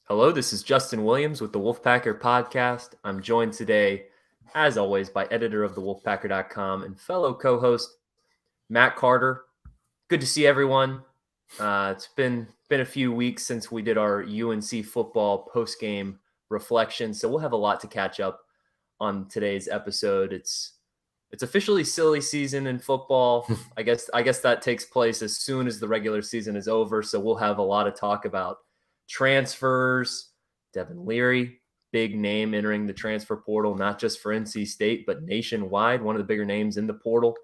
Hello, this is Justin Williams with the Wolfpacker Podcast. I'm joined today, as always, by editor of the Wolfpacker.com and fellow co-host Matt Carter. Good to see everyone. It's been a few weeks since we did our UNC football post-game reflection, so we'll have a lot to catch up on today's episode. It's officially silly season in football. I guess that takes place as soon as the regular season is over, so we'll have a lot of talk about transfers. Devin Leary, big name entering the transfer portal, not just for NC State, but nationwide, one of the bigger names in the portal.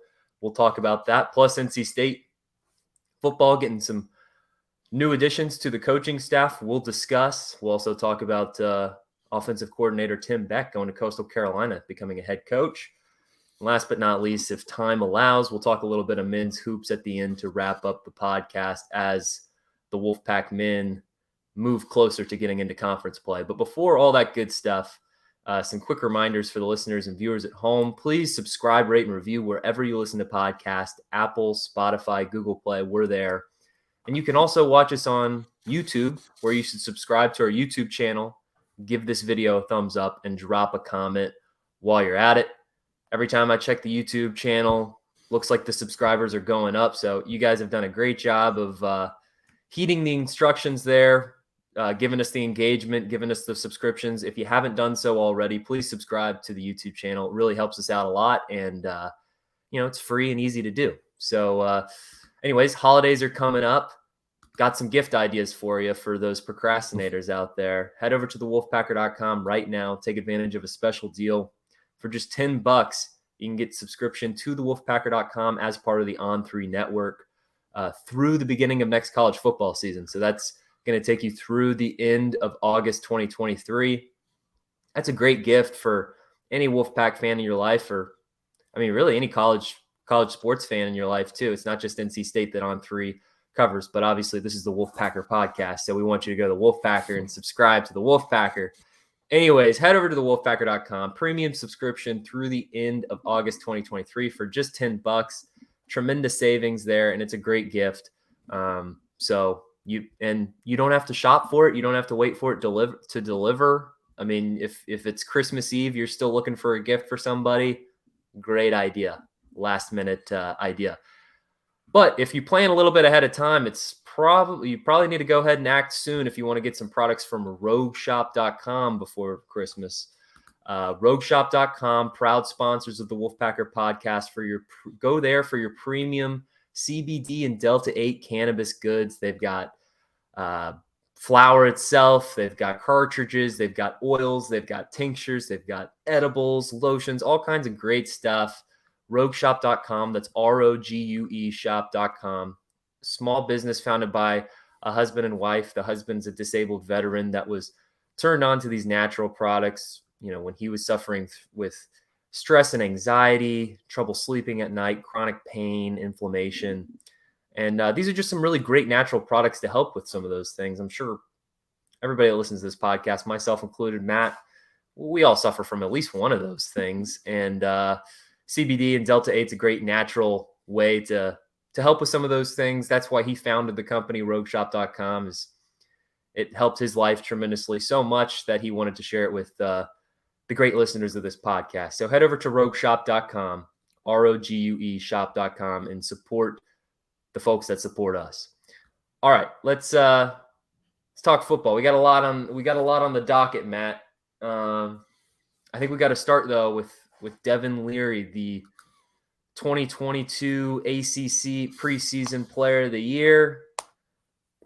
We'll talk about that. Plus NC State football getting some new additions to the coaching staff. We'll discuss. We'll also talk about offensive coordinator Tim Beck going to Coastal Carolina, becoming a head coach. And last but not least, if time allows, we'll talk a little bit of men's hoops at the end to wrap up the podcast as the Wolfpack men move closer to getting into conference play. But before all that good stuff, some quick reminders for the listeners and viewers at home. Please subscribe, rate, and review wherever you listen to podcasts. Apple, Spotify, Google Play, we're there. And you can also watch us on YouTube, where you should subscribe to our YouTube channel, give this video a thumbs up, and drop a comment while you're at it. Every time I check the YouTube channel, looks like the subscribers are going up. So you guys have done a great job of heeding the instructions there, giving us the engagement, giving us the subscriptions. If you haven't done so already, please subscribe to the YouTube channel. It really helps us out a lot, and it's free and easy to do. So anyways, holidays are coming up. Got some gift ideas for you for those procrastinators out there. Head over to the Wolfpacker.com right now. Take advantage of a special deal. For just $10, you can get subscription to the Wolfpacker.com as part of the On3 network through the beginning of next college football season. So that's going to take you through the end of August 2023. That's a great gift for any Wolfpack fan in your life, or really any college sports fan in your life too. It's not just NC State that On3 covers, but obviously this is the Wolfpacker podcast, so we want you to go to the Wolfpacker and subscribe to the Wolfpacker. Anyways, head over to the Wolfpacker.com, premium subscription through the end of August 2023 for just $10. Tremendous savings there, and it's a great gift. So you don't have to shop for it. You don't have to wait for it to deliver. I mean, if it's Christmas Eve, you're still looking for a gift for somebody, great idea, last minute idea. But if you plan a little bit ahead of time, you probably need to go ahead and act soon if you want to get some products from RogueShop.com before Christmas. RogueShop.com, proud sponsors of the Wolfpacker podcast. Go there for your premium CBD and Delta 8 cannabis goods. They've got flower itself, they've got cartridges, they've got oils, they've got tinctures, they've got edibles, lotions, all kinds of great stuff. RogueShop.com, that's ROGUE shop.com. Small business founded by a husband and wife. The husband's a disabled veteran that was turned on to these natural products, when he was suffering with stress and anxiety, trouble sleeping at night, chronic pain, inflammation. And these are just some really great natural products to help with some of those things. I'm sure everybody that listens to this podcast, myself included, Matt, we all suffer from at least one of those things. And CBD and Delta 8 is a great natural way to help with some of those things. That's why he founded the company, RogueShop.com. It helped his life tremendously, so much that he wanted to share it with the great listeners of this podcast. So head over to RogueShop.com, ROGUE shop.com, and support the folks that support us. All right, let's talk football. We got a lot on the docket, Matt. I think we got to start though with Devin Leary, the 2022 ACC preseason player of the year.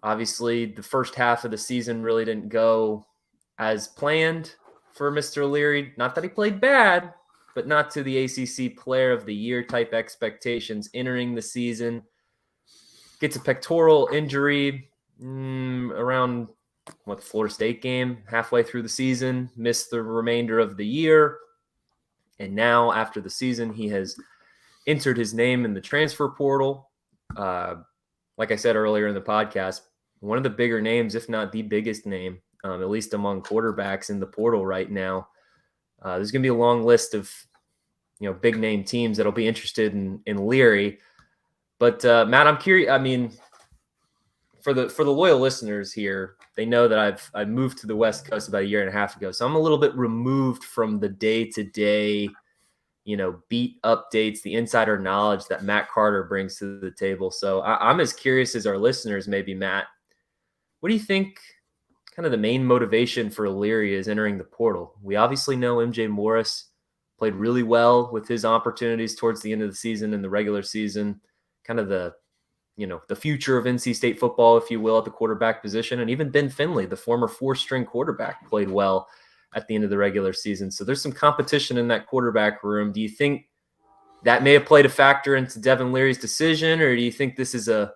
Obviously, the first half of the season really didn't go as planned for Mr. Leary. Not that he played bad, but not to the ACC player of the year type expectations entering the season. Gets a pectoral injury around the Florida State game, halfway through the season, missed the remainder of the year. And now, after the season, he has entered his name in the transfer portal. Like I said earlier in the podcast, one of the bigger names, if not the biggest name, at least among quarterbacks in the portal right now. There's going to be a long list of, big name teams that'll be interested in Leary. But Matt, I'm curious. for the loyal listeners here, they know that I've moved to the West Coast about a year and a half ago, so I'm a little bit removed from the day-to-day, beat updates, the insider knowledge that Matt Carter brings to the table. So I'm as curious as our listeners, maybe. Matt, what do you think kind of the main motivation for Leary is entering the portal? We obviously know MJ Morris played really well with his opportunities towards the end of the season and the regular season, kind of the future of NC State football, if you will, at the quarterback position. And even Ben Finley, the former 4-string quarterback, played well at the end of the regular season. So there's some competition in that quarterback room. Do you think that may have played a factor into Devin Leary's decision, or do you think this is a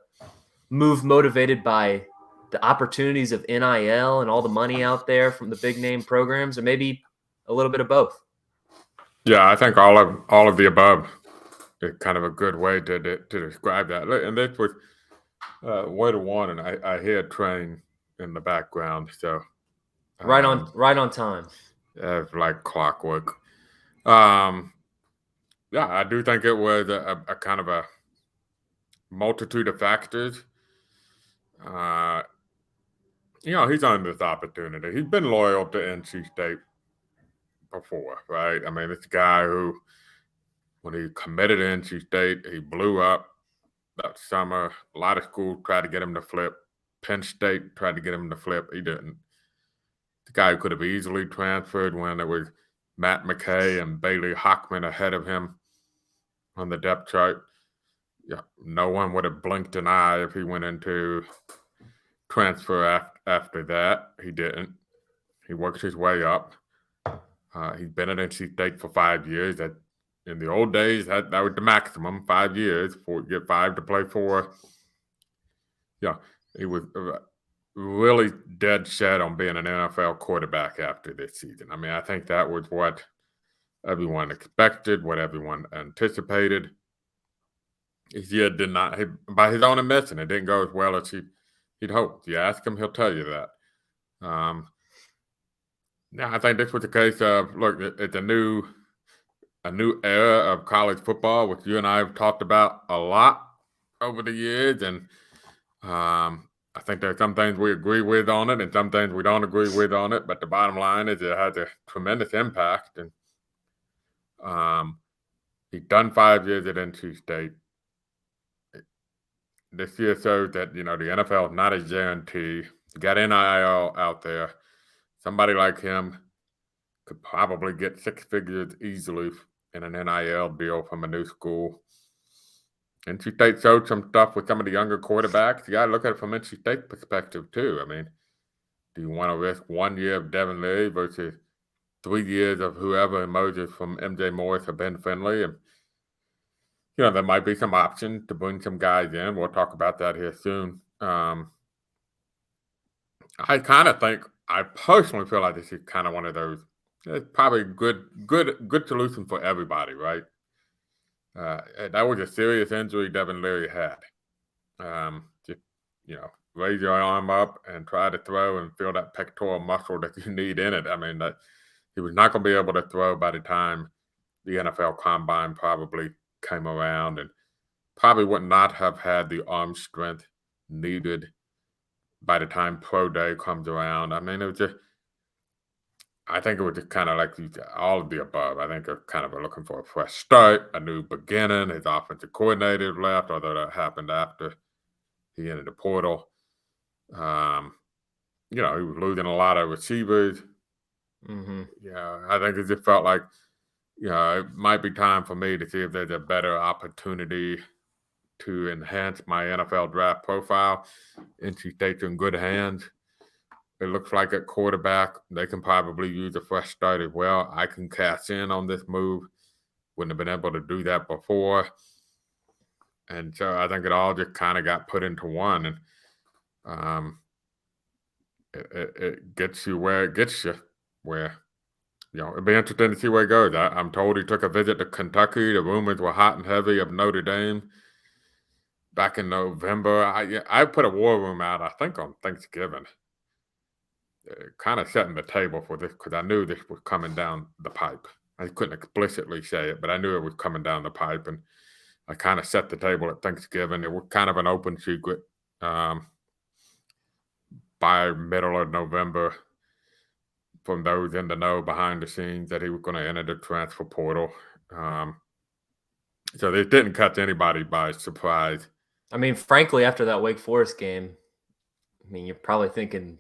move motivated by the opportunities of NIL and all the money out there from the big name programs, or maybe a little bit of both? Yeah, I think all of the above is kind of a good way to describe that. And this was way to one, and I hear train in the background, so right on time. It's like clockwork. Yeah, I do think it was a kind of a multitude of factors. He's on this opportunity. He's been loyal to NC State before, right? I mean, it's a guy who, when he committed to NC State, he blew up that summer. A lot of schools tried to get him to flip. Penn State tried to get him to flip. He didn't. The guy who could have easily transferred when there was Matt McKay and Bailey Hockman ahead of him on the depth chart. Yeah, no one would have blinked an eye if he went into transfer after that. He didn't. He worked his way up. He's been at NC State for 5 years. That in the old days, that was the maximum, 5 years. Get 5 to play 4. Yeah, he was really dead set on being an NFL quarterback after this season. I mean, I think that was what everyone expected, what everyone anticipated. His year did not, by his own admission, it didn't go as well as he'd hoped. You ask him, he'll tell you that. Now, I think this was the case of, look, it's a new era of college football, which you and I have talked about a lot over the years. And I think there are some things we agree with on it and some things we don't agree with on it. But the bottom line is it has a tremendous impact. And he's done 5 years at NC State. This year shows that, the NFL is not a guarantee. You got NIL out there. Somebody like him could probably get 6 figures easily in an NIL deal from a new school. NC State showed some stuff with some of the younger quarterbacks. You got to look at it from NC State perspective, too. I mean, do you want to risk 1 year of Devin Leary versus 3 years of whoever emerges from MJ Morris or Ben Finley? And, there might be some options to bring some guys in. We'll talk about that here soon. I personally feel like this is kind of one of those. It's probably a good solution for everybody, right? That was a serious injury Devin Leary had. Just, raise your arm up and try to throw and feel that pectoral muscle that you need in it. I mean, that he was not going to be able to throw by the time the NFL Combine probably came around, and probably would not have had the arm strength needed by the time Pro Day comes around. I mean, I think it was just kind of like all of the above. I think they're kind of looking for a fresh start, a new beginning. His offensive coordinator left, although that happened after he entered the portal. He was losing a lot of receivers. Mm-hmm. Yeah, I think it just felt like, it might be time for me to see if there's a better opportunity to enhance my NFL draft profile. NC State's in good hands. It looks like at quarterback, they can probably use a fresh start as well. I can cash in on this move. Wouldn't have been able to do that before. And so I think it all just kind of got put into one. And it gets you where it gets you, where, it'd be interesting to see where it goes. I'm told he took a visit to Kentucky. The rumors were hot and heavy of Notre Dame back in November. I put a war room out, I think, on Thanksgiving. Kind of setting the table for this because I knew this was coming down the pipe. I couldn't explicitly say it, but I knew it was coming down the pipe. And I kind of set the table at Thanksgiving. It was kind of an open secret. by middle of November, from those in the know behind the scenes, that he was going to enter the transfer portal. So it didn't catch anybody by surprise. I mean, frankly, after that Wake Forest game, I mean, you're probably thinking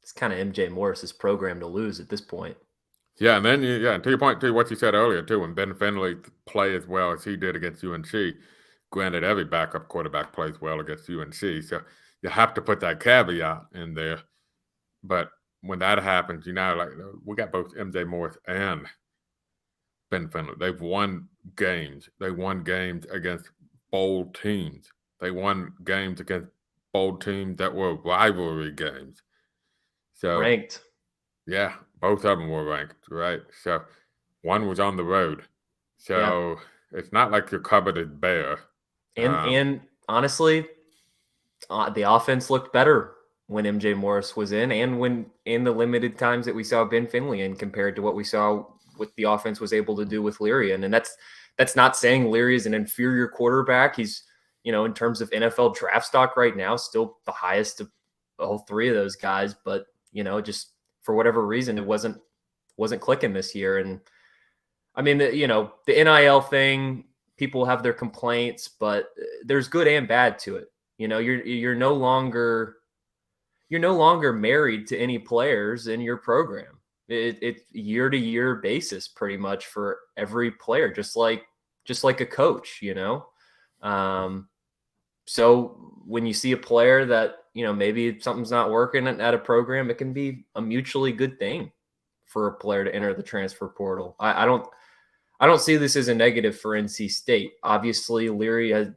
it's kind of MJ Morris's program to lose at this point. Yeah, and then and to your point, to what you said earlier too, when Ben Finley play as well as he did against UNC, granted every backup quarterback plays well against UNC, so you have to put that caveat in there. But when that happens, we got both MJ Morris and Ben Finley. They've won games. They won games against bowl teams. They won games against bowl teams that were rivalry games. So Ranked. Yeah, both of them were ranked, right? So one was on the road. So it's not like your cupboard is bare. And honestly, the offense looked better when MJ Morris was in, and when in the limited times that we saw Ben Finley in, compared to what we saw what the offense was able to do with Leary. And that's not saying Leary is an inferior quarterback. He's, in terms of NFL draft stock right now, still the highest of all three of those guys. But, just for whatever reason, it wasn't clicking this year. And I mean, the NIL thing, people have their complaints, but there's good and bad to it. You're no longer married to any players in your program. It's year-to-year basis pretty much for every player, just like a coach, So when you see a player that, maybe something's not working at a program, it can be a mutually good thing for a player to enter the transfer portal. I don't see this as a negative for NC State. Obviously, Leary has,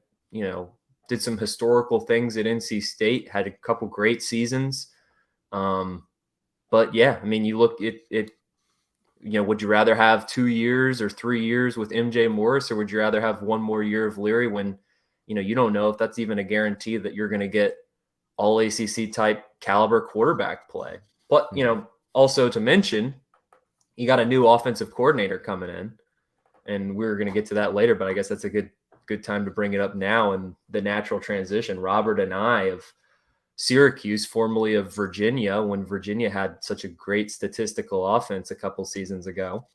did some historical things at NC State, had a couple great seasons. But yeah, I mean, you look at it, would you rather have 2 years or 3 years with MJ Morris, or would you rather have one more year of Leary when, you don't know if that's even a guarantee that you're going to get all ACC type caliber quarterback play. But, also to mention, you got a new offensive coordinator coming in, and we're going to get to that later, but I guess that's a good time to bring it up now. And the natural transition, Robert and I of Syracuse, formerly of Virginia, when Virginia had such a great statistical offense a couple seasons ago.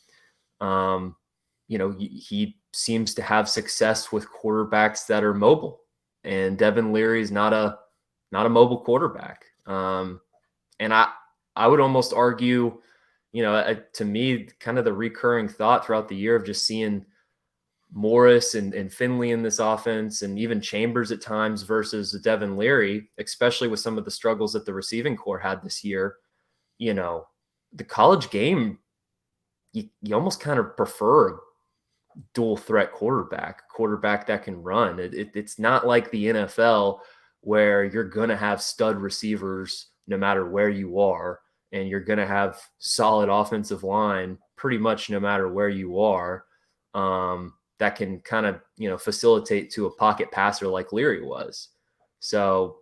He seems to have success with quarterbacks that are mobile, and Devin Leary is not a mobile quarterback. And I would almost argue, to me, kind of the recurring thought throughout the year of just seeing Morris and Finley in this offense, and even Chambers at times, versus Devin Leary, especially with some of the struggles that the receiving corps had this year. The college game, you almost kind of prefer a dual threat quarterback that can run. It's not like the NFL where you're going to have stud receivers no matter where you are, and you're going to have solid offensive line pretty much no matter where you are. That can kind of, facilitate to a pocket passer like Leary was. So,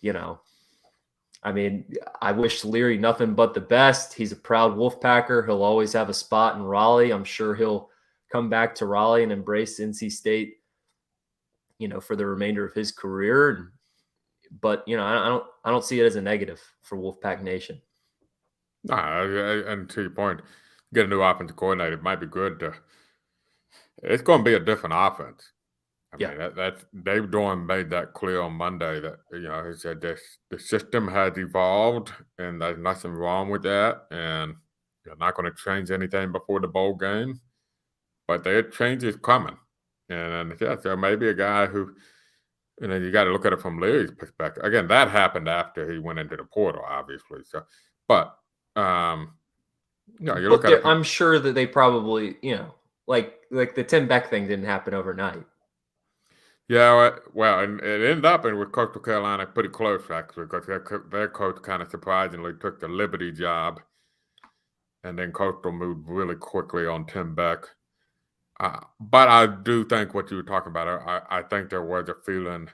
I mean, I wish Leary nothing but the best. He's a proud Wolfpacker. He'll always have a spot in Raleigh. I'm sure he'll come back to Raleigh and embrace NC State, for the remainder of his career. But, I don't see it as a negative for Wolfpack Nation. And to your point, get a new offensive coordinator. It might be good it's going to be a different offense. I mean, that's Dave Dorn made that clear on Monday that, he said the system has evolved and there's nothing wrong with that. And you're not going to change anything before the bowl game, but their change is coming. And so maybe a guy who, you got to look at it from Leary's perspective. Again, that happened after he went into the portal, obviously. So, but, you look at it. I'm sure that they probably, like the Tim Beck thing didn't happen overnight. Yeah, well, and it ended up with Coastal Carolina pretty close, actually, because their coach kind of surprisingly took the Liberty job, and then Coastal moved really quickly on Tim Beck. But I do think what you were talking about, I think there was a feeling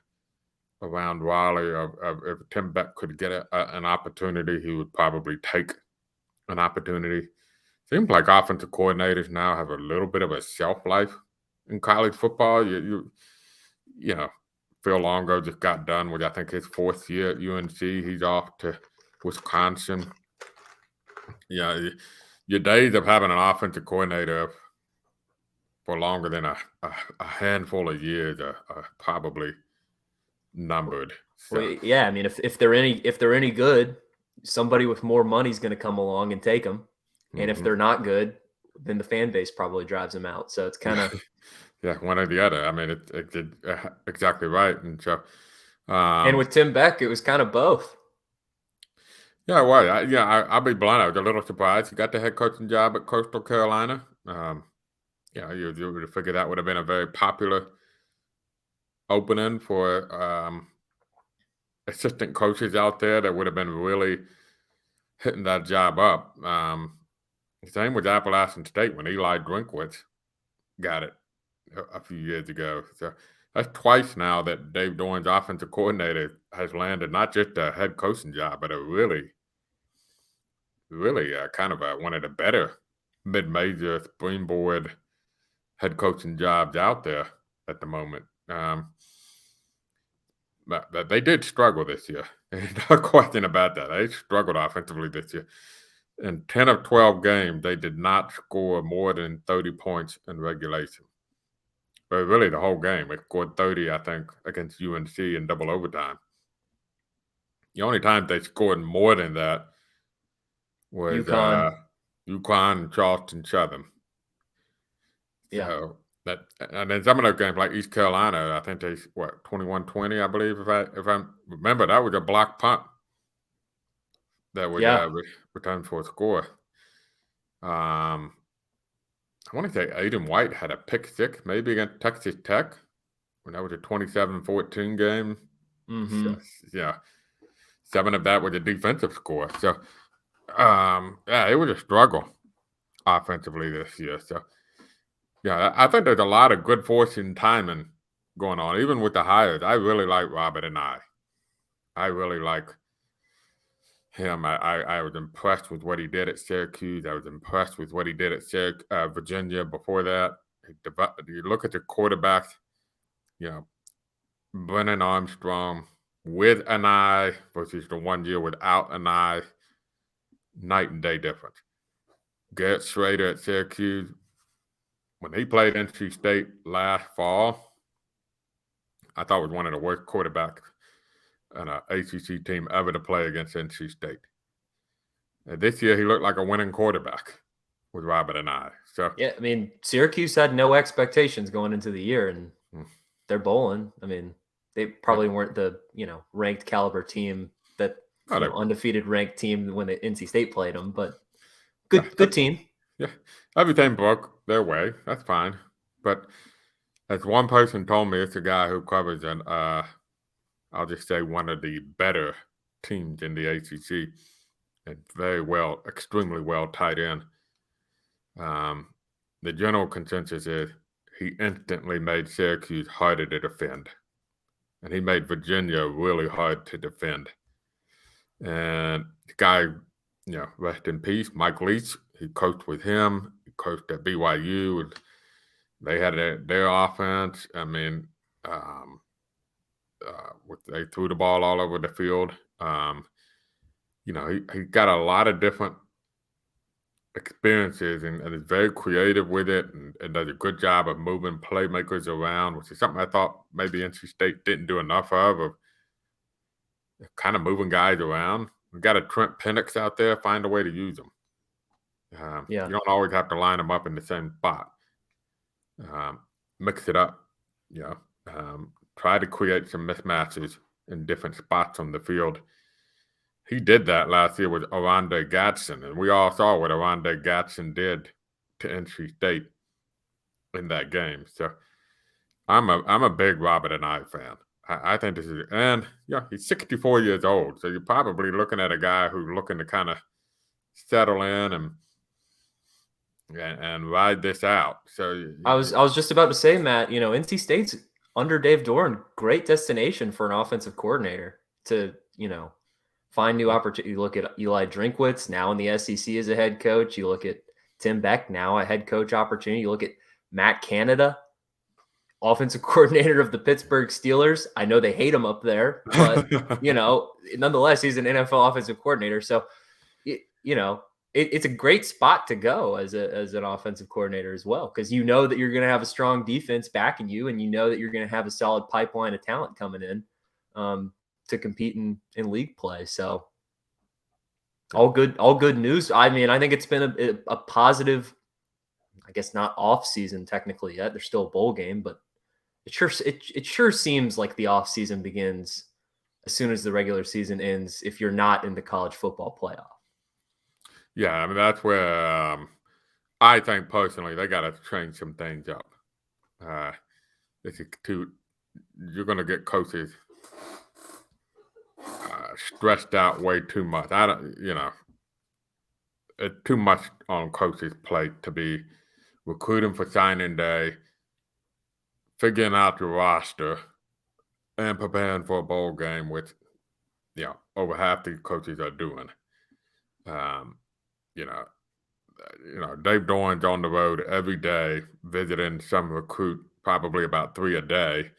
around Raleigh of if Tim Beck could get an opportunity, he would probably take an opportunity. Seems like offensive coordinators now have a little bit of a shelf life in college football. Phil Longo just got done with, I think, his 4th year at UNC. He's off to Wisconsin. Yeah, your days of having an offensive coordinator for longer than a handful of years are probably numbered. So. Well, yeah, I mean, if they're any good, somebody with more money is going to come along and take them, and if they're not good, then the fan base probably drives them out. So it's kind of yeah, one or the other. I mean, it's exactly right. And so, and with Tim Beck, it was kind of both. Yeah, well, I'll be blunt. I was a little surprised he got the head coaching job at Coastal Carolina. You would have figured that would have been a very popular opening for assistant coaches out there that would have been really hitting that job up. Same with Appalachian State when Eli Drinkwitz got it a few years ago. So that's twice now that Dave Doran's offensive coordinator has landed not just a head coaching job, but a really kind of one of the better mid-major springboard head coaching jobs out there at the moment. But they did struggle this year. No question about that. They struggled offensively this year. In 10 of 12 games, they did not score more than 30 points in regulation. But really, the whole game, they scored 30, I think, against UNC in double overtime. The only time they scored more than that was UConn and Charleston Southern. Yeah. So and then some of those games, like East Carolina, I think they 21-20, I believe, if I remember, that was a block punt that was returned for a score. I want to say Aiden White had a pick six, maybe against Texas Tech, when that was a 27-14 game. Mm-hmm. So, 7 of that was a defensive score. So, it was a struggle offensively this year. So, I think there's a lot of good fortune timing going on, even with the hires. I really like Robert and I really like him. I was impressed with what he did at Syracuse. I was impressed with what he did at Virginia before that. You look at the quarterbacks, Brennan Armstrong with an eye versus the 1 year without an eye, night and day difference. Garrett Schrader at Syracuse, when he played NC State last fall, I thought was one of the worst quarterbacks in an ACC team ever to play against NC State. And this year, he looked like a winning quarterback with Robert and I. So yeah, I mean, Syracuse had no expectations going into the year, and they're bowling. I mean, they probably weren't the ranked caliber team that undefeated ranked team when the NC State played them, but good team. Yeah, everything broke their way. That's fine. But as one person told me, it's a guy who covers I'll just say one of the better teams in the ACC, and extremely well tied in. The general consensus is he instantly made Syracuse harder to defend, and he made Virginia really hard to defend. And the guy, rest in peace, Mike Leach, he coached with him. He coached at BYU. And they had their offense. I mean, they threw the ball all over the field. He got a lot of different experiences and is very creative with it and does a good job of moving playmakers around, which is something I thought maybe NC State didn't do enough of kind of moving guys around. We got a Trent Penix out there, find a way to use them. You don't always have to line them up in the same spot. Mix it up, try to create some mismatches in different spots on the field. He did that last year with Oronde Gadsden, and we all saw what Oronde Gadsden did to NC State in that game. So I'm a big Robert and I fan. I think this is, and he's 64 years old, so you're probably looking at a guy who's looking to kind of settle in and ride this out. So I was just about to say, Matt, NC State's under Dave Doran, great destination for an offensive coordinator to find new opportunity. You look at Eli Drinkwitz now in the SEC as a head coach. You look at Tim Beck now a head coach opportunity. You look at Matt Canada, offensive coordinator of the Pittsburgh Steelers. I know they hate him up there, but nonetheless, he's an NFL offensive coordinator. So, it's a great spot to go as an offensive coordinator as well, because you know that you're going to have a strong defense backing you, and you know that you're going to have a solid pipeline of talent coming in to compete in league play. So all good news. I mean, I think it's been a positive, I guess not off season technically yet. There's still a bowl game, but it sure seems like the off season begins as soon as the regular season ends if you're not in the college football playoff. Yeah, I mean, that's where I think personally they got to change some things up. You're going to get coaches stressed out way too much. It's too much on coaches' plate to be recruiting for signing day, figuring out your roster, and preparing for a bowl game, which over half the coaches are doing. Dave Doran's on the road every day, visiting some recruit, probably about 3 a day,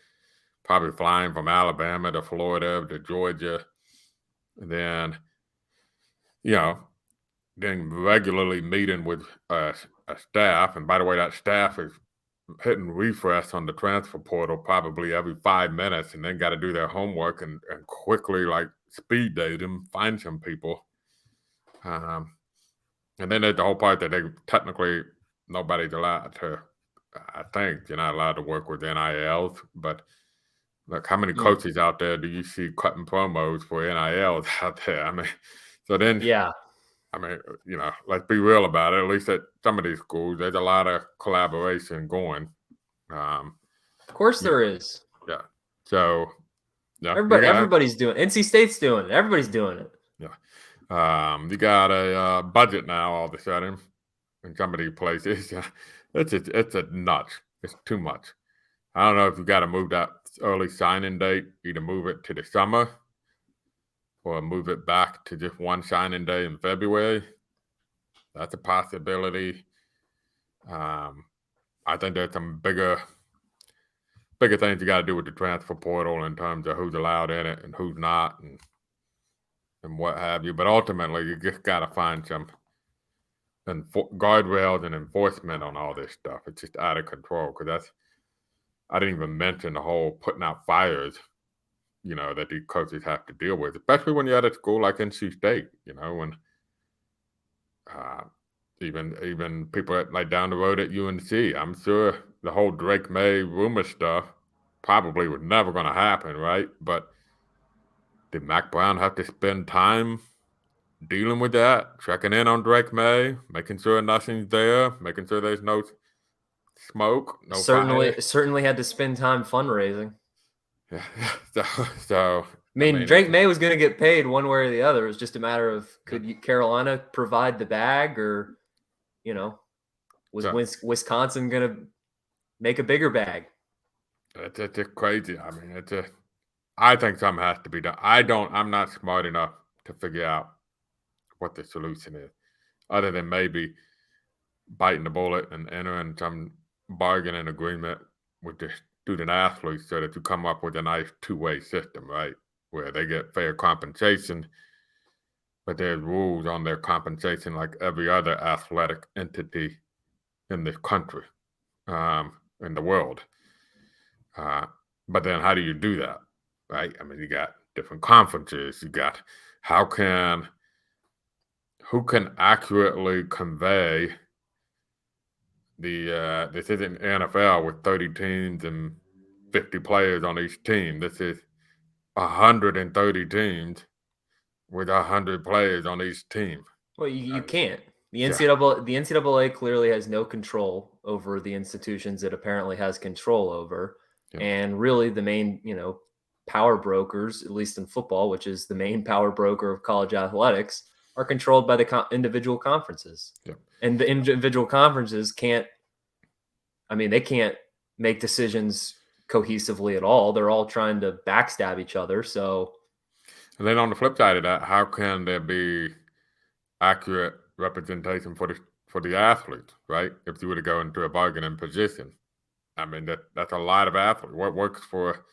probably flying from Alabama to Florida to Georgia, and then, then regularly meeting with a staff. And by the way, that staff is hitting refresh on the transfer portal probably every 5 minutes, and then got to do their homework and quickly speed date them, find some people. And then there's the whole part that nobody's allowed to, I think you're not allowed to work with NILs, but look, how many coaches out there do you see cutting promos for NILs out there? I mean, so then, I mean, let's be real about it. At least at some of these schools, there's a lot of collaboration going. Of course there is. Yeah. So, everybody's doing it. NC State's doing it. Everybody's doing it. Yeah. You got a budget now all of a sudden in some of these places. It's a nuts. It's too much. I don't know if you got to move that early signing date, either move it to the summer or move it back to just one signing day in February. That's a possibility. I think there's some bigger things you got to do with the transfer portal in terms of who's allowed in it and who's not, and what have you. But ultimately, you just got to find some guardrails and enforcement on all this stuff. It's just out of control, because I didn't even mention the whole putting out fires, that these coaches have to deal with, especially when you're at a school like NC State, when even people down the road at UNC. I'm sure the whole Drake May rumor stuff probably was never going to happen, right? But did Mac Brown have to spend time dealing with that, checking in on Drake May, making sure nothing's there, making sure there's no smoke, no fire? Certainly had to spend time fundraising. Yeah. So I mean, Drake May was going to get paid one way or the other. It was just a matter of Carolina provide the bag, or was Wisconsin going to make a bigger bag? It's crazy. I mean, I think something has to be done. I'm not smart enough to figure out what the solution is, other than maybe biting the bullet and entering some bargaining agreement with the student athletes so that you come up with a nice two-way system, right? Where they get fair compensation, but there's rules on their compensation like every other athletic entity in this country, in the world. But then how do you do that, right? I mean, you got different conferences. You got who can accurately convey this isn't NFL with 30 teams and 50 players on each team. This is 130 teams with 100 players on each team. Well, you can't. The NCAA clearly has no control over the institutions it apparently has control over. Yeah. And really the main, power brokers, at least in football, which is the main power broker of college athletics, are controlled by the individual conferences. Yeah. And the individual conferences can't make decisions cohesively at all. They're all trying to backstab each other. So, and then on the flip side of that, how can there be accurate representation for the athletes, right? If you were to go into a bargaining position, I mean, that's a lot of athletes. What works for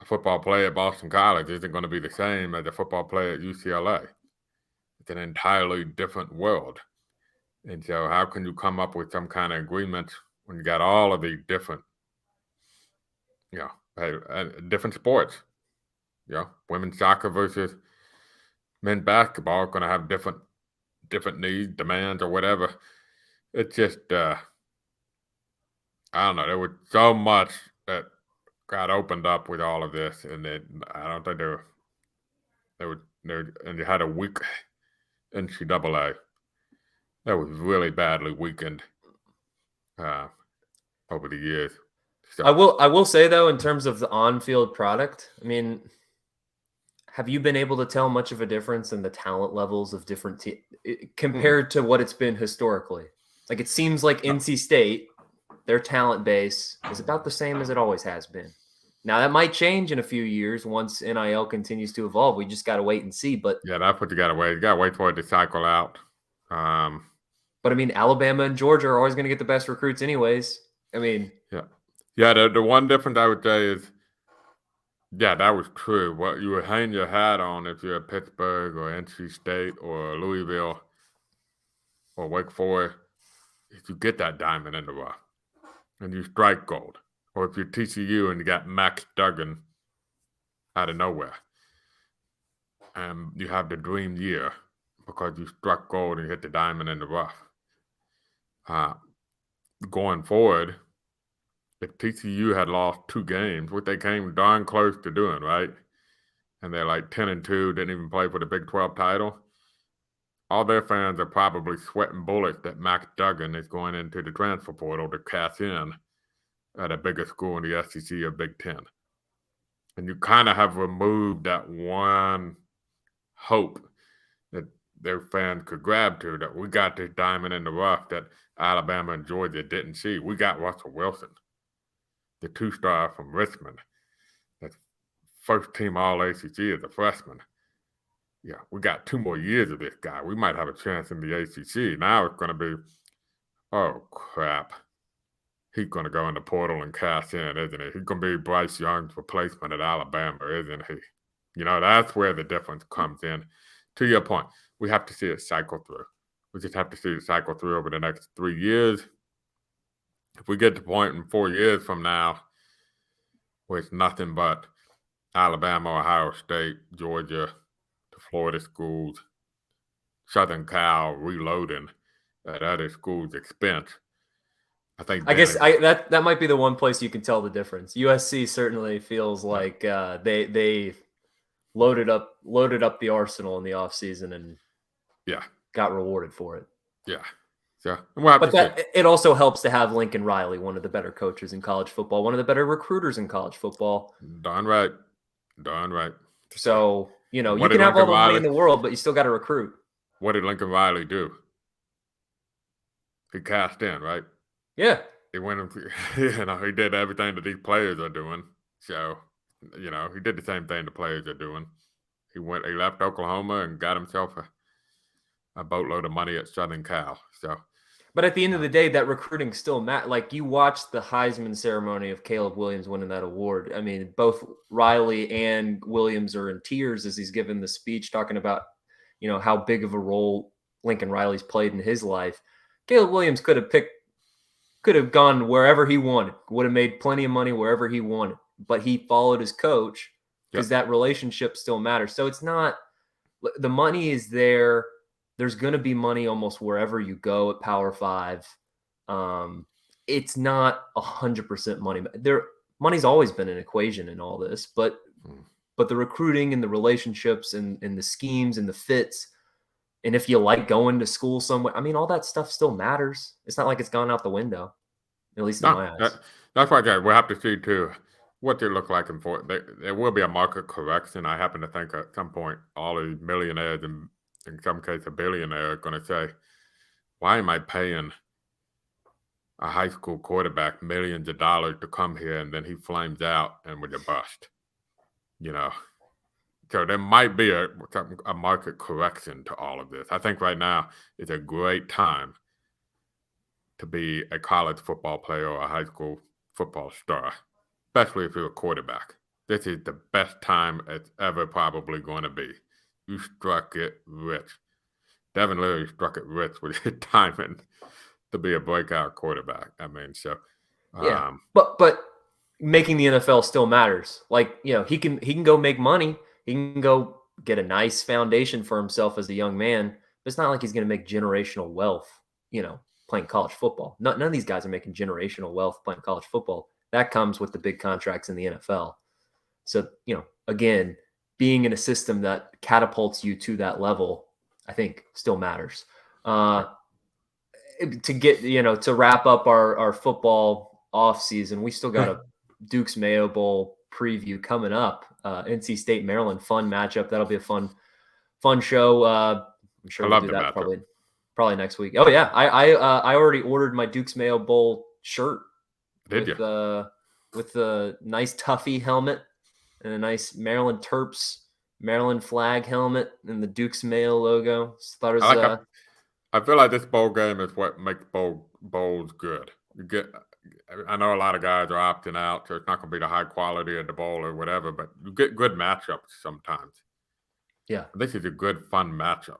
a football player at Boston College isn't going to be the same as a football player at UCLA. It's an entirely different world. And so how can you come up with some kind of agreement when you got all of these different, different sports? Women's soccer versus men's basketball are going to have different needs, demands, or whatever. It's just, I don't know. There was so much that got opened up with all of this, and then I don't think and you had a weak NCAA that was really badly weakened over the years. So, I will say though, in terms of the on-field product, I mean, have you been able to tell much of a difference in the talent levels of different teams compared to what it's been historically? Like it seems like NC State, their talent base is about the same as it always has been. Now that might change in a few years once NIL continues to evolve. We just got to wait and see. But yeah, that's what you got to wait. You got to wait for it to cycle out. But I mean, Alabama and Georgia are always going to get the best recruits, anyways. I mean, yeah. The one difference I would say is, yeah, that was true. What you would hang your hat on if you're at Pittsburgh or NC State or Louisville or Wake Forest, is you get that diamond in the rough and you strike gold. Or if you're TCU and you got Max Duggan out of nowhere, and you have the dream year because you struck gold and hit the diamond in the rough. Going forward, if TCU had lost 2 games, which they came darn close to doing, right? And they're like 10-2, didn't even play for the Big 12 title. All their fans are probably sweating bullets that Max Duggan is going into the transfer portal to cash in at a bigger school in the SEC or Big 10. And you kind of have removed that one hope that their fans could grab to, that we got this diamond in the rough that Alabama and Georgia didn't see. We got Russell Wilson, the 2-star from Richmond, that's first team All-ACC as a freshman. Yeah, we got 2 more years of this guy. We might have a chance in the ACC. Now it's going to be, oh, crap. He's going to go in the portal and cash in, isn't he? He's going to be Bryce Young's replacement at Alabama, isn't he? That's where the difference comes in. To your point, we have to see it cycle through. We just have to see it cycle through over the next 3 years. If we get to the point in 4 years from now where it's nothing but Alabama, Ohio State, Georgia, the Florida schools, Southern Cal reloading at other schools' expense, I guess that might be the one place you can tell the difference. USC certainly feels like they loaded up the arsenal in the offseason and got rewarded for it. Yeah. Yeah. But it also helps to have Lincoln Riley, one of the better coaches in college football, one of the better recruiters in college football. Darn right. So, you can have all the money in the world, but you still got to recruit. What did Lincoln Riley do? He cashed in, right? Yeah. He went, he did everything that these players are doing. So, he did the same thing the players are doing. He left Oklahoma and got himself a boatload of money at Southern Cal. So, but at the end of the day, that recruiting still matters. Like you watched the Heisman ceremony of Caleb Williams winning that award. I mean, both Riley and Williams are in tears as he's given the speech talking about, how big of a role Lincoln Riley's played in his life. Caleb Williams could have gone wherever he wanted, would have made plenty of money wherever he wanted, but he followed his coach because that relationship still matters. So it's not, the money is there. There's going to be money almost wherever you go at Power 5. It's not 100% money. Money's always been an equation in all this, but the recruiting and the relationships and the schemes and the fits, and if you like going to school somewhere, I mean, all that stuff still matters. It's not like it's gone out the window, at least in my eyes. That's why we'll have to see, too, what they look like. There will be a market correction. I happen to think at some point all the millionaires and in some case a billionaire are going to say, why am I paying a high school quarterback millions of dollars to come here and then he flames out and with a bust? So there might be a market correction to all of this. I think right now is a great time to be a college football player or a high school football star, especially if you're a quarterback. This is the best time it's ever probably going to be. You struck it rich. Devin Leary struck it rich with his timing to be a breakout quarterback. I mean, so yeah, but making the NFL still matters. Like, he can go make money. He can go get a nice foundation for himself as a young man. But it's not like he's going to make generational wealth, playing college football. None of these guys are making generational wealth playing college football. That comes with the big contracts in the NFL. So, again, being in a system that catapults you to that level, I think still matters. To get, to wrap up our football off season, we still got a Duke's Mayo Bowl preview coming up. NC State, Maryland, fun matchup. That'll be a fun show. I'm sure we'll do that probably next week. Oh yeah, I already ordered my Duke's Mayo Bowl shirt. With the nice Tuffy helmet and a nice Maryland Terps Maryland flag helmet and the Duke's Mayo logo. I feel like this bowl game is what makes bowls good. I know a lot of guys are opting out, so it's not going to be the high quality of the bowl or whatever, but you get good matchups sometimes. Yeah. This is a good, fun matchup,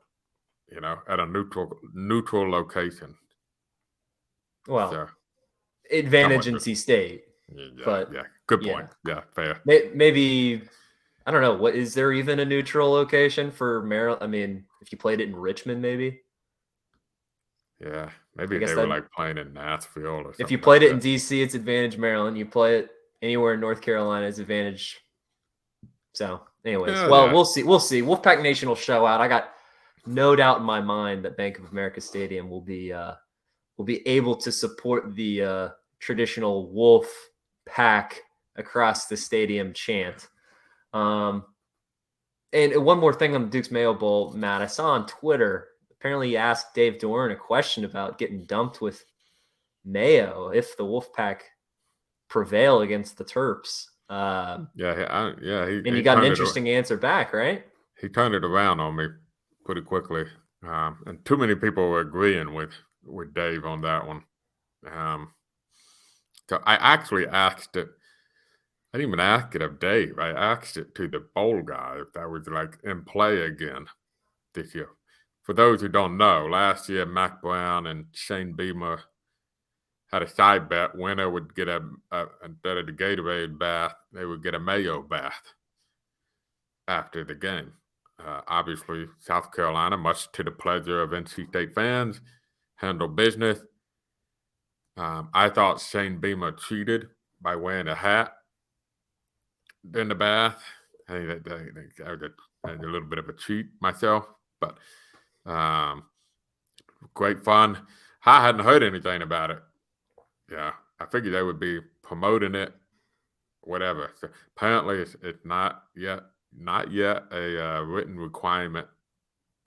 at a neutral location. Well, advantage NC State. Yeah, good point. Yeah, fair. Maybe, I don't know. What is there even a neutral location for Maryland? I mean, if you played it in Richmond, maybe. Yeah, maybe they were like playing in Nashville or something. If you played it in DC, it's advantage Maryland. You play it anywhere in North Carolina, it's advantage. So, anyways, we'll see. Wolfpack Nation will show out. I got no doubt in my mind that Bank of America Stadium will be able to support the traditional Wolf Pack across the stadium chant. And one more thing on the Duke's Mayo Bowl, Matt, I saw on Twitter. Apparently, he asked Dave Doran a question about getting dumped with mayo if the Wolfpack prevail against the Terps. And you got an interesting answer back, right? He turned it around on me pretty quickly, and too many people were agreeing with Dave on that one. So I actually asked it. I didn't even ask it of Dave. I asked it to the bowl guy if that was like in play again this year. For those who don't know, last year Mac Brown and Shane Beamer had a side bet. Winner would get instead of the Gatorade bath, they would get a mayo bath after the game. Obviously, South Carolina, much to the pleasure of NC State fans, handled business. I thought Shane Beamer cheated by wearing a hat in the bath. I think I was a little bit of a cheat myself, but great fun. I hadn't heard anything about it. Yeah, I figured they would be promoting it, whatever. So apparently, it's not yet a written requirement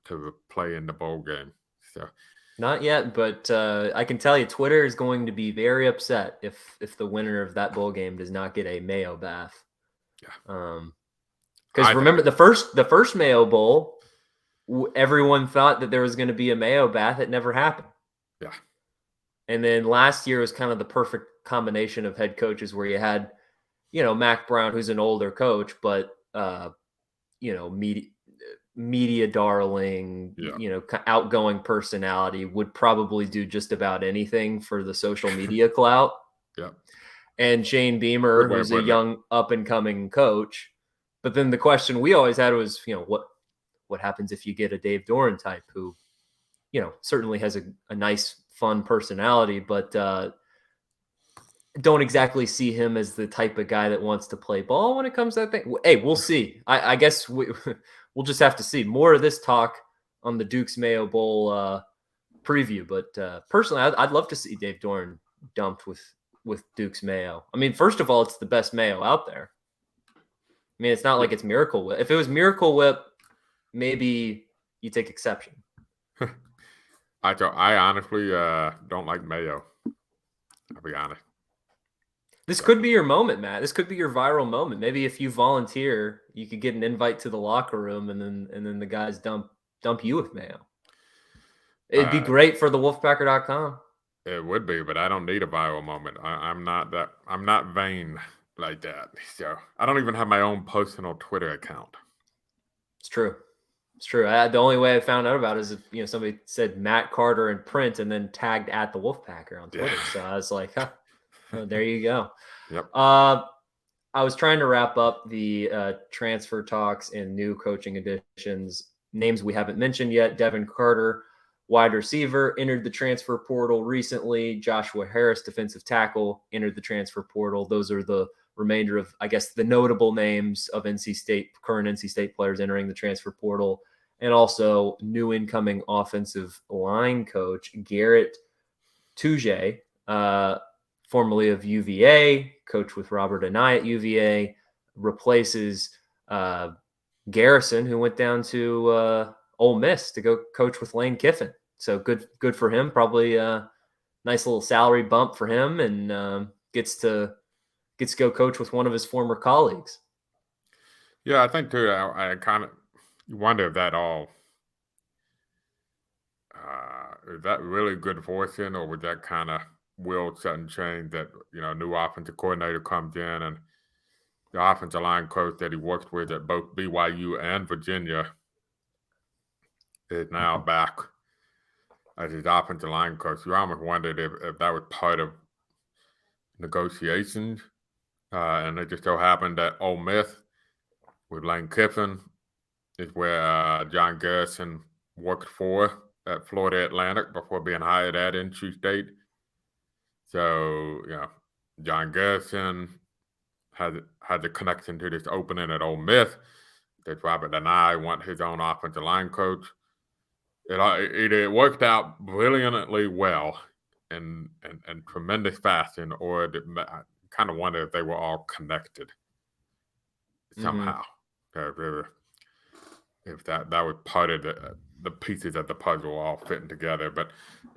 to play in the bowl game. So not yet, but I can tell you, Twitter is going to be very upset if the winner of that bowl game does not get a mayo bath. Yeah. Because remember the first Mayo Bowl, everyone thought that there was going to be a mayo bath. It never happened. Yeah. And then last year was kind of the perfect combination of head coaches where you had, Mac Brown, who's an older coach, but, media darling, outgoing personality, would probably do just about anything for the social media clout. Yeah. And Shane Beamer, who's a young up and coming coach. But then the question we always had was, what happens if you get a Dave Doran type who, certainly has a nice, fun personality, but don't exactly see him as the type of guy that wants to play ball when it comes to that thing. Hey, we'll see. I guess we'll just have to see more of this talk on the Duke's Mayo Bowl preview. But personally, I'd love to see Dave Doran dumped with Duke's Mayo. I mean, first of all, it's the best mayo out there. I mean, it's not like it's Miracle Whip. If it was Miracle Whip, maybe you take exception. I honestly don't like mayo. I'll be honest. This could be your moment, Matt. This could be your viral moment. Maybe if you volunteer, you could get an invite to the locker room, and then the guys dump you with mayo. It'd be great for the Wolfpacker.com. It would be, but I don't need a viral moment. I'm not vain like that. So I don't even have my own personal Twitter account. It's true. It's true. The only way I found out about it is if somebody said Matt Carter in print and then tagged at the Wolfpacker on Twitter. So I was like, oh, there you go. Yep. I was trying to wrap up the transfer talks and new coaching additions. Names we haven't mentioned yet: Devin Carter, wide receiver, entered the transfer portal recently. Joshua Harris, defensive tackle, entered the transfer portal. Those are the remainder of, I guess, the notable names of current NC State players entering the transfer portal. And also new incoming offensive line coach, Garrett Touge, formerly of UVA, coached with Robert Anai at UVA, replaces Garrison, who went down to Ole Miss to go coach with Lane Kiffin. So good for him. Probably a nice little salary bump for him, and gets to go coach with one of his former colleagues. Yeah, I think too. I kind of wonder if that all is that really good fortune, or would that kind of will sudden change that a new offensive coordinator comes in and the offensive line coach that he worked with at both BYU and Virginia is now back as his offensive line coach. You almost wondered if that was part of negotiations, and it just so happened that Ole Miss with Lane Kiffin is where John Garrison worked for at Florida Atlantic before being hired at NC State. So, John Garrison had the connection to this opening at Ole Miss that Robert and I want his own offensive line coach. It worked out brilliantly well and tremendous fashion, or I kind of wonder if they were all connected somehow. If that was part of the pieces of the puzzle all fitting together. But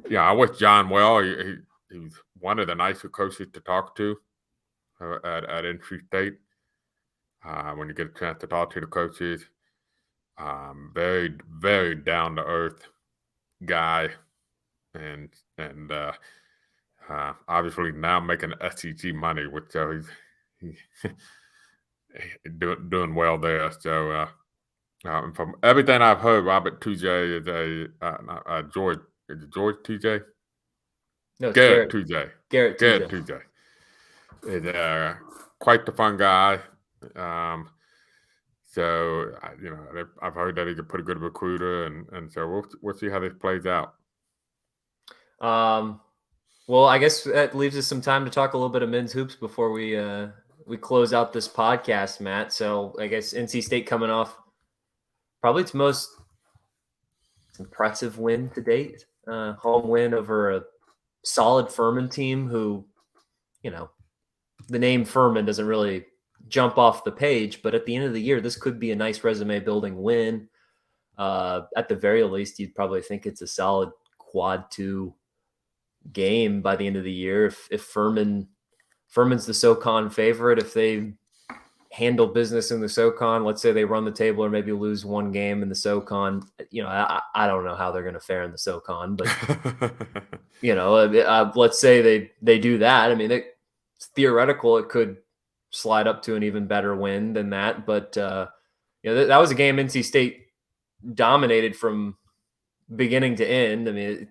yeah, I wish John well. He's one of the nicer coaches to talk to at NC State. When you get a chance to talk to the coaches, very, very down to earth guy, and obviously now making SEC money, which he's doing well there. So from everything I've heard, Robert Touge is a George. Is it George TJ? No, Garrett Touge. Garrett Touge is quite the fun guy. So I've heard that he's a pretty good recruiter, and so we'll see how this plays out. Well, I guess that leaves us some time to talk a little bit of men's hoops before we close out this podcast, Matt. So I guess NC State coming off probably its most impressive win to date, home win over a solid Furman team who, the name Furman doesn't really jump off the page, but at the end of the year, this could be a nice resume building win. At the very least, you'd probably think it's a solid quad 2 game by the end of the year. If Furman's the SoCon favorite, if they handle business in the SoCon, let's say they run the table or maybe lose one game in the SoCon, I don't know how they're going to fare in the SoCon, but let's say they do that. I mean, it's theoretical. It could slide up to an even better win than that. But, that was a game NC State dominated from beginning to end. I mean, it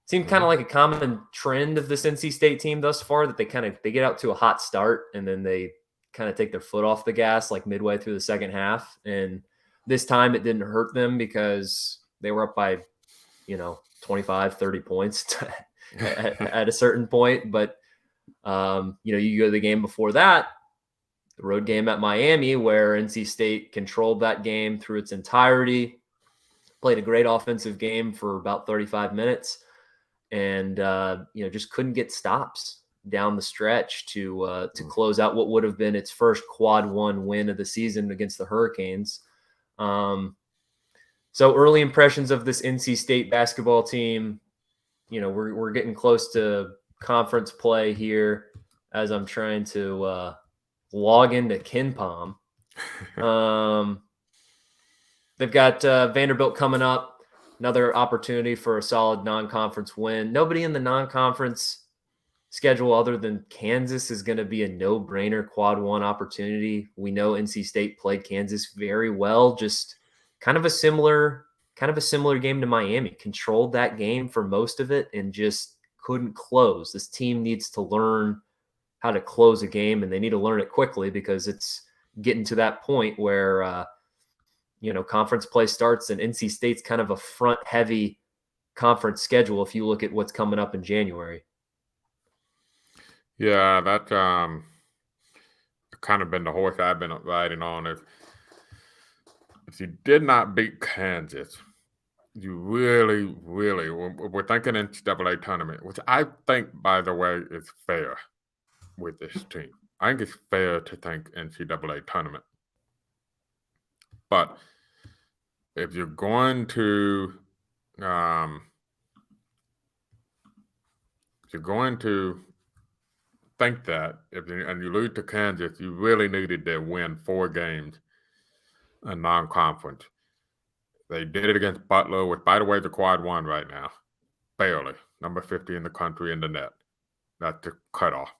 seemed kind of like a common trend of this NC State team thus far that they get out to a hot start and then they kind of take their foot off the gas like midway through the second half. And this time it didn't hurt them because they were up by, 25, 30 points at a certain point. But, you go to the game before that, the road game at Miami, where NC State controlled that game through its entirety, played a great offensive game for about 35 minutes, and just couldn't get stops down the stretch to close out what would have been its first quad 1 win of the season against the Hurricanes. So early impressions of this NC State basketball team. We're getting close to conference play here as I'm trying to log into KenPom. They've got Vanderbilt coming up. Another opportunity for a solid non-conference win. Nobody in the non-conference schedule other than Kansas is going to be a no-brainer quad one opportunity. We know NC State played Kansas very well, just kind of a similar game to Miami. Controlled that game for most of it and just couldn't close. This team needs to learn how to close a game, and they need to learn it quickly because it's getting to that point where conference play starts, and NC State's kind of a front-heavy conference schedule if you look at what's coming up in January. Yeah, that's kind of been the horse I've been riding on. If you did not beat Kansas, you really, we're thinking NCAA tournament, which I think, by the way, is fair with this team. I think it's fair to think NCAA tournament. But if you're going to think that, and you lose to Kansas, you really needed to win 4 games in non-conference. They did it against Butler, which, by the way, is a quad one right now. Barely. Number 50 in the country in the net. That's the cutoff.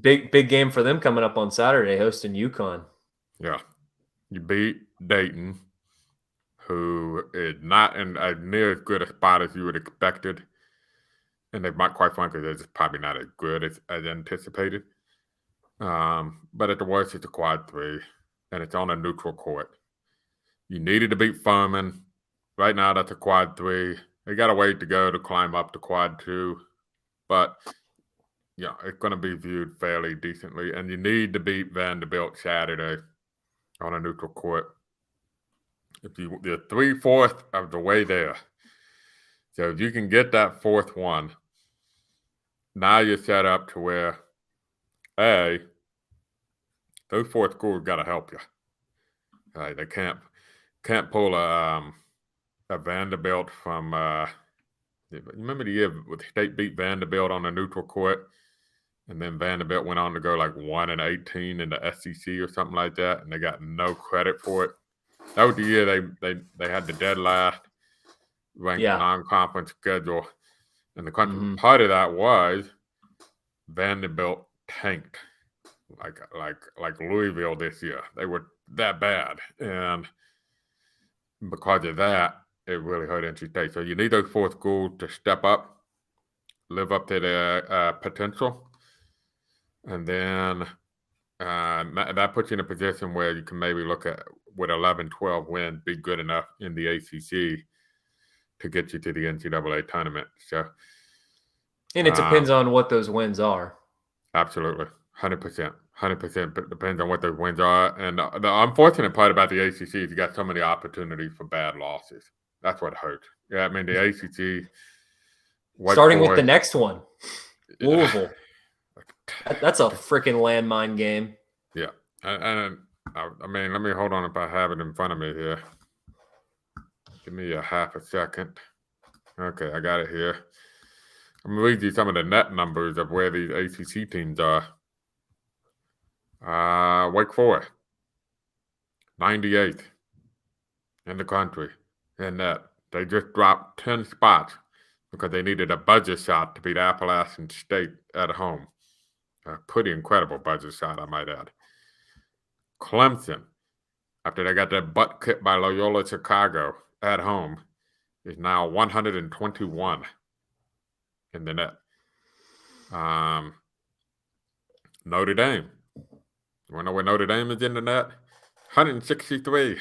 Big game for them coming up on Saturday, hosting UConn. Yeah. You beat Dayton, who is not in a near as good a spot as you would expected. And they might, quite frankly, they're just probably not as good as anticipated. But at the worst, it's a quad 3, and it's on a neutral court. You needed to beat Furman. Right now, that's a quad 3. They got a way to go to climb up to quad 2. But, yeah, it's going to be viewed fairly decently. And you need to beat Vanderbilt Saturday on a neutral court. You're 3/4 of the way there. So if you can get that 4th one, now you're set up to where, those 4th schools got to help you. They can't pull a Vanderbilt from. You remember the year with State beat Vanderbilt on a neutral court, and then Vanderbilt went on to go like 1-18 in the SEC or something like that, and they got no credit for it. That was the year they had the dead last ranked non-conference schedule in the country. Mm-hmm. Part of that was Vanderbilt tanked like Louisville this year. They were that bad, and because of that, it really hurt NC State. So you need those 4 schools to step up, live up to their potential, and then that puts you in a position where you can maybe look at, with 11-12 wins, be good enough in the ACC to get you to the NCAA tournament. So, and it depends on what those wins are. Absolutely, 100%. 100%, but it depends on what those wins are. And the unfortunate part about the ACC is you got so many opportunities for bad losses. That's what hurts. Yeah, I mean, the ACC. Starting with the next one, Louisville. That's a freaking landmine game. Yeah. And I mean, let me hold on if I have it in front of me here. Give me a half a second. Okay, I got it here. I'm going to read you some of the net numbers of where these ACC teams are. Wake Forest, 98th in the country in net. They just dropped 10 spots because they needed a buzzer shot to beat Appalachian State at home. A pretty incredible buzzer shot, I might add. Clemson, after they got their butt kicked by Loyola Chicago at home, is now 121 in the net. Notre Dame. You want to know where Notre Dame is in the net? 163.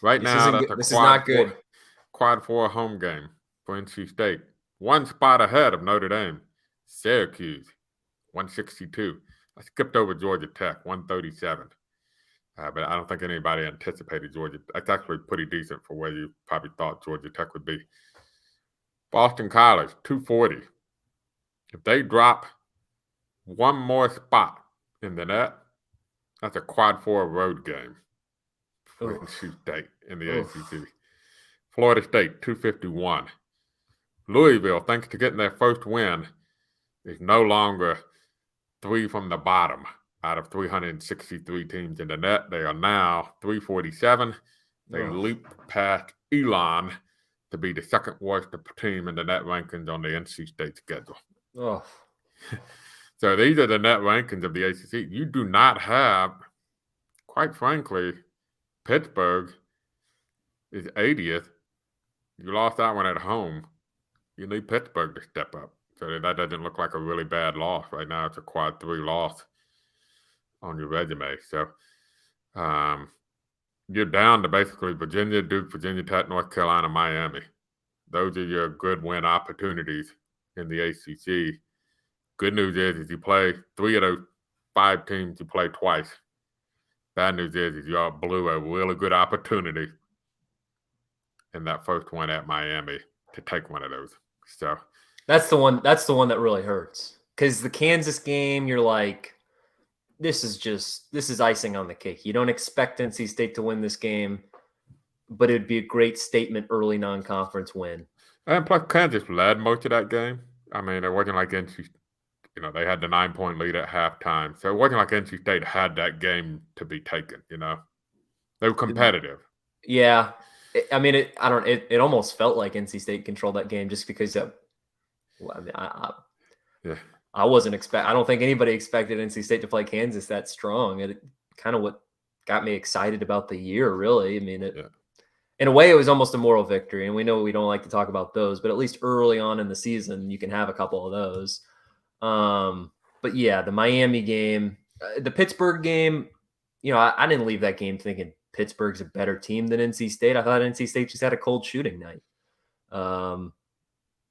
Right now, that's a not good. Quad 4 home game for NC State. 1 spot ahead of Notre Dame. Syracuse, 162. I skipped over Georgia Tech, 137. But I don't think anybody anticipated Georgia. That's actually pretty decent for where you probably thought Georgia Tech would be. Boston College, 240. If they drop 1 more spot in the net, that's a quad 4 road game for NC State in the ACC. Florida State, 251. Louisville, thanks to getting their first win, is no longer 3 from the bottom out of 363 teams in the net. They are now 347, They leaped past Elon to be the second worst team in the net rankings on the NC State schedule. Oh. So these are the net rankings of the ACC. You do not have, quite frankly, Pittsburgh is 80th. You lost that one at home. You need Pittsburgh to step up. So that doesn't look like a really bad loss. Right now, it's a quad 3 loss on your resume. So you're down to basically Virginia, Duke, Virginia Tech, North Carolina, Miami. Those are your good win opportunities in the ACC. Good news is you play 3 of those 5 teams, you play twice. Bad news is you all blew a really good opportunity in that first one at Miami to take one of those. So that's the one that really hurts. Because the Kansas game, you're like, this is icing on the cake. You don't expect NC State to win this game, but it'd be a great statement early non-conference win. And plus, Kansas led most of that game. I mean, it wasn't like NC, they had the 9-point lead at halftime. So it wasn't like NC State had that game to be taken, They were competitive. Yeah. I mean, it almost felt like NC State controlled that game just because I wasn't I don't think anybody expected NC State to play Kansas that strong. It kind of what got me excited about the year, really. I mean, in a way, it was almost a moral victory, and we know we don't like to talk about those, but at least early on in the season, you can have a couple of those. But yeah, the Miami game, the Pittsburgh game, I didn't leave that game thinking Pittsburgh's a better team than NC State. I thought NC State just had a cold shooting night.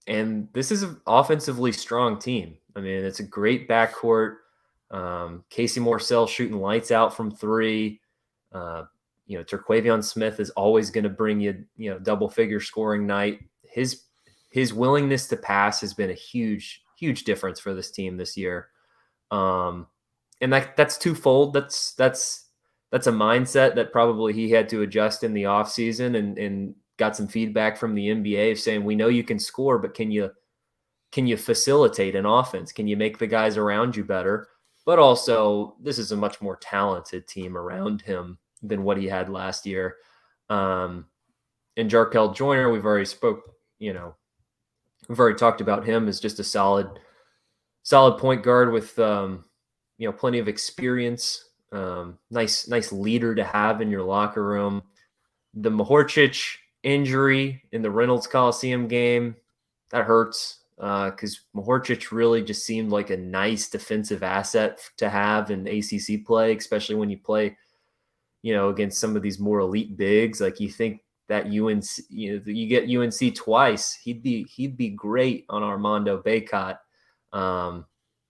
And this is an offensively strong team. I mean, it's a great backcourt. Casey Morsell shooting lights out from 3. Terquavion Smith is always going to bring you, double-figure scoring night. His willingness to pass has been a huge difference for this team this year. And that's twofold. That's a mindset that probably he had to adjust in the offseason and got some feedback from the NBA of saying, we know you can score, but can you facilitate an offense? Can you make the guys around you better? But also, this is a much more talented team around him than what he had last year. And Jarkel Joyner, we've already talked about him as just a solid point guard with, plenty of experience. Nice leader to have in your locker room. The Mahorcic injury in the Reynolds Coliseum game, that hurts because Mahorcic really just seemed like a nice defensive asset to have in ACC play, especially when you play, against some of these more elite bigs. Like you think that UNC, you get UNC twice, he'd be great on Armando Bacot.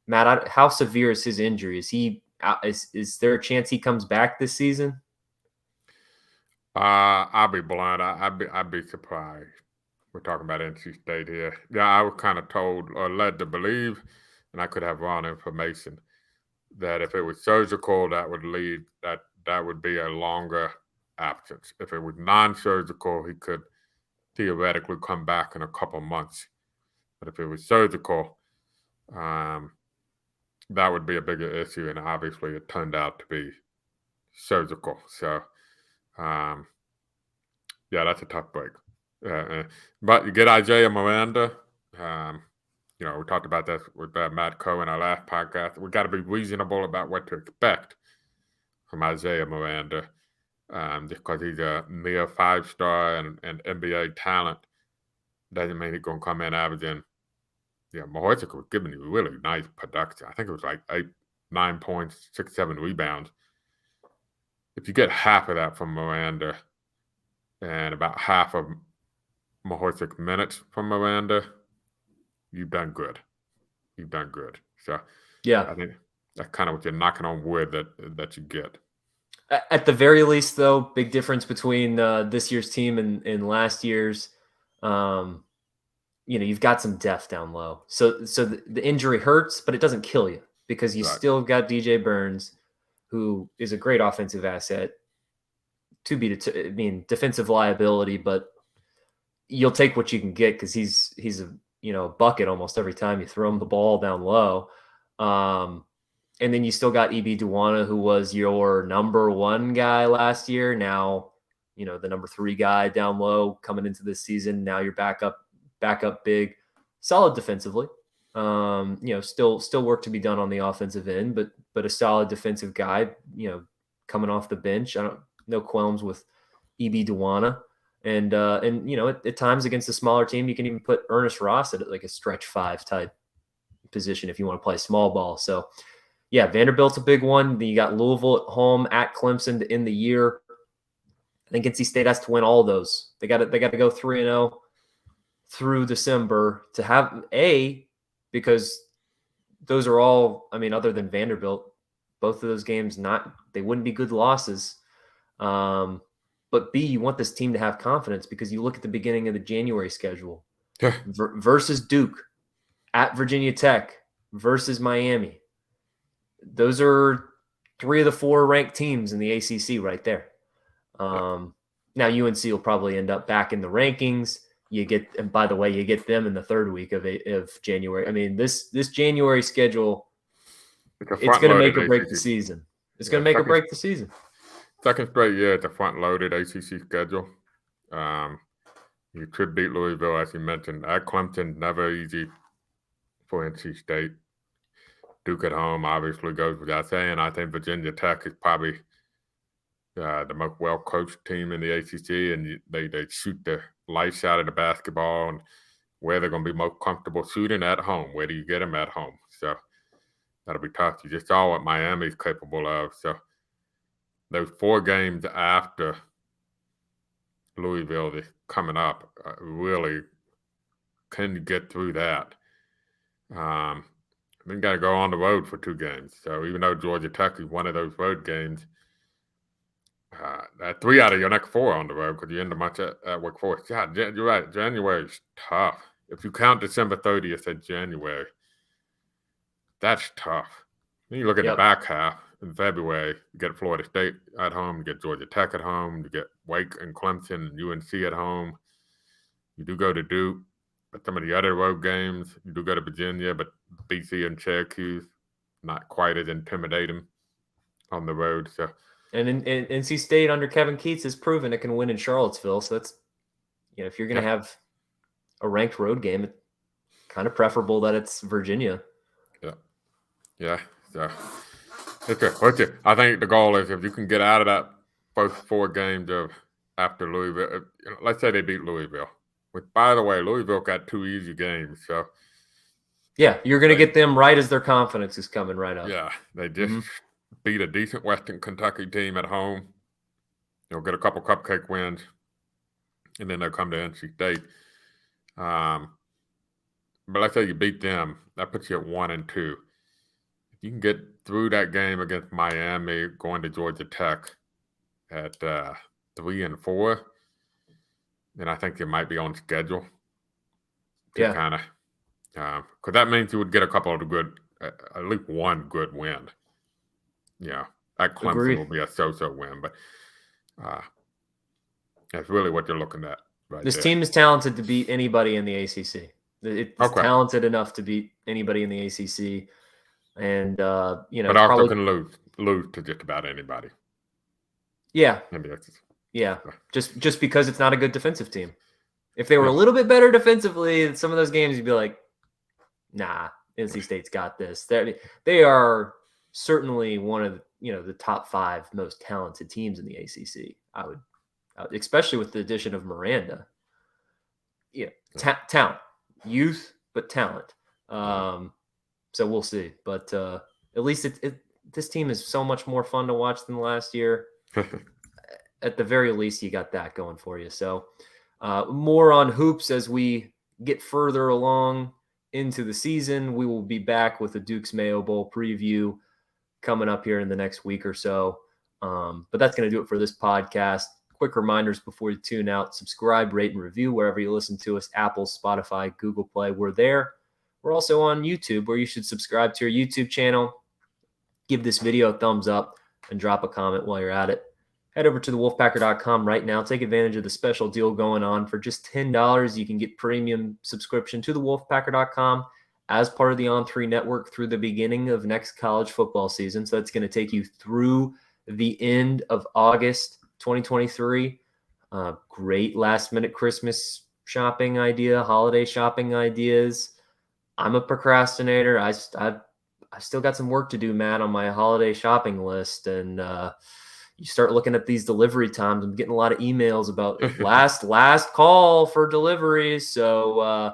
Matt, how severe is his injury? Is there a chance he comes back this season? I'll be blunt. I'd be surprised. We're talking about NC State here. Yeah, I was kind of told or led to believe, and I could have wrong information, that if it was surgical, that would be a longer absence. If it was non-surgical, he could theoretically come back in a couple months. But if it was surgical, that would be a bigger issue, and obviously it turned out to be surgical. So, that's a tough break. But you get Isaiah Miranda. We talked about this with Matt Coe in our last podcast. We got to be reasonable about what to expect from Isaiah Miranda. Just because he's a near 5-star and NBA talent doesn't mean he's going to come in averaging. Mahorcic was giving you really nice production. I think it was like 9 points, 6, 7 rebounds. If you get half of that from Miranda and about half of Mahorcic minutes from Miranda, you've done good. So, yeah, I think that's kind of what you're knocking on wood that you get. At the very least, though, big difference between this year's team and last year's. You've got some depth down low. So the injury hurts, but it doesn't kill you because you still got DJ Burns, who is a great offensive asset defensive liability, but you'll take what you can get because he's a bucket almost every time you throw him the ball down low. And then you still got E.B. Duwana, who was your number 1 guy last year. Now the number 3 guy down low coming into this season. Now you're back up big, solid defensively. Still work to be done on the offensive end, but a solid defensive guy, coming off the bench. No qualms with E.B. Duana. And at times against a smaller team, you can even put Ernest Ross at like a stretch 5 type position if you want to play small ball. So, yeah, Vanderbilt's a big one. Then you got Louisville at home, at Clemson to end the year. I think NC State has to win all those. They got to go 3-0 through December to have because those are all, other than Vanderbilt, both of those games they wouldn't be good losses. But B, you want this team to have confidence because you look at the beginning of the January schedule versus Duke, at Virginia Tech, versus Miami. Those are 3 of the 4 ranked teams in the ACC right there. Now UNC will probably end up back in the rankings. And by the way, you get them in the 3rd week of January. This January schedule, it's going to make or break the season. It's going to make or break the season. Second straight year, it's a front-loaded ACC schedule. You could beat Louisville, as you mentioned. At Clemson, never easy for NC State. Duke at home obviously goes without saying. I think Virginia Tech is probably the most well-coached team in the ACC, and they shoot the lights out of the basketball, and where they're going to be most comfortable shooting at home. Where do you get them at home? So that'll be tough. You just saw what Miami's capable of. So those 4 games after Louisville is coming up, really, can you get through that? Then you got to go on the road for 2 games. So even though Georgia Tech is one of those road games, 3 out of your next 4 on the road because you end the month at Wake Forest. Yeah, you're right. January is tough. If you count December 30th as January, that's tough. Then you look at the back half in February. You get Florida State at home. You get Georgia Tech at home. You get Wake and Clemson and UNC at home. You do go to Duke. But some of the other road games, you do go to Virginia, but BC and Syracuse, not quite as intimidating on the road. So, and in NC State under Kevin Keatts has proven it can win in Charlottesville. So that's, if you're going to have a ranked road game, it's kind of preferable that it's Virginia. Yeah. So I think the goal is if you can get out of that first 4 games of after Louisville, let's say they beat Louisville. Which, by the way, Louisville got 2 easy games. So, yeah, you're going to get them right as their confidence is coming right up. Yeah, they just beat a decent Western Kentucky team at home. They'll get a couple cupcake wins, and then they'll come to NC State. But let's say you beat them. That puts you at 1-2. If you can get through that game against Miami, going to Georgia Tech at 3-4, then I think you might be on schedule to kind of because that means you would get a couple of good, at least 1 good win. Yeah, that Clemson will be a so-so win, but that's really what you're looking at right This there. team is talented to beat anybody in the ACC. It's talented enough to beat anybody in the ACC, and but also can lose to just about anybody. Yeah, maybe that's. Yeah, just because it's not a good defensive team. If they were a little bit better defensively, some of those games you'd be like, nah, NC State's got this. They are certainly one of the top 5 most talented teams in the ACC. I would especially with the addition of Miranda. Yeah, talent, youth, but talent. So we'll see. But at least this team is so much more fun to watch than last year. At the very least, you got that going for you. So more on hoops as we get further along into the season. We will be back with a Duke's Mayo Bowl preview coming up here in the next week or so. But that's going to do it for this podcast. Quick reminders before you tune out. Subscribe, rate, and review wherever you listen to us. Apple, Spotify, Google Play. We're there. We're also on YouTube, where you should subscribe to our YouTube channel. Give this video a thumbs up and drop a comment while you're at it. Head over to thewolfpacker.com right now. Take advantage of the special deal going on. For just $10, you can get premium subscription to thewolfpacker.com as part of the On3 network through the beginning of next college football season. So that's going to take you through the end of August 2023. Great last-minute Christmas shopping idea, holiday shopping ideas. I'm a procrastinator. I still got some work to do, Matt, on my holiday shopping list. And you start looking at these delivery times. I'm getting a lot of emails about last call for deliveries. So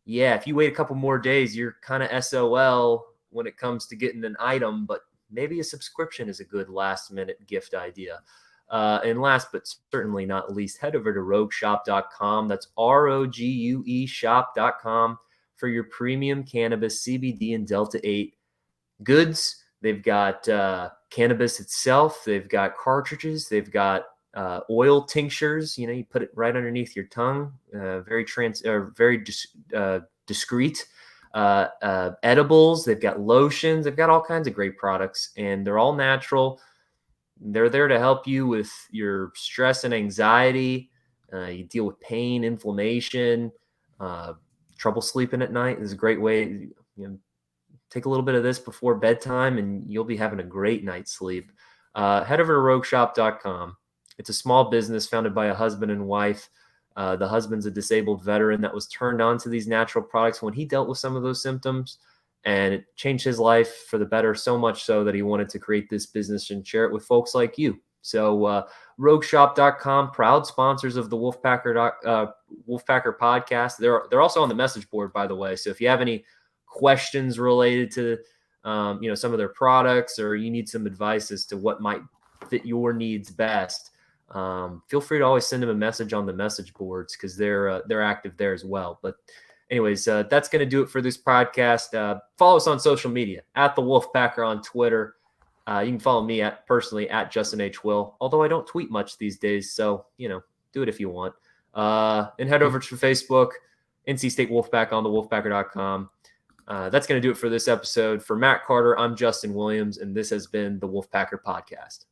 yeah, if you wait a couple more days, you're kind of SOL when it comes to getting an item. But maybe a subscription is a good last-minute gift idea. And last but certainly not least, head over to rogueshop.com. That's ROGUE shop.com for your premium cannabis, CBD, and Delta 8 goods. They've got cannabis itself. They've got cartridges. They've got oil tinctures. You put it right underneath your tongue. Very discreet. Edibles. They've got lotions. They've got all kinds of great products, and they're all natural. They're there to help you with your stress and anxiety. You deal with pain, inflammation, trouble sleeping at night. This is a great way. Take a little bit of this before bedtime, and you'll be having a great night's sleep. Head over to rogueshop.com. It's a small business founded by a husband and wife. The husband's a disabled veteran that was turned on to these natural products when he dealt with some of those symptoms. And it changed his life for the better, so much so that he wanted to create this business and share it with folks like you. So rogueshop.com, proud sponsors of the Wolfpacker podcast. They're also on the message board, by the way. So if you have any questions related to some of their products, or you need some advice as to what might fit your needs best, feel free to always send them a message on the message boards, because they're active there as well. But anyways, that's going to do it for this podcast. Follow us on social media at the Wolfpacker on Twitter. You can follow me personally at Justin H. Will, although I don't tweet much these days. So, do it if you want. And head over to Facebook, NC State Wolfpack on the Wolfpacker.com. That's going to do it for this episode. For Matt Carter, I'm Justin Williams, and this has been the Wolfpacker Podcast.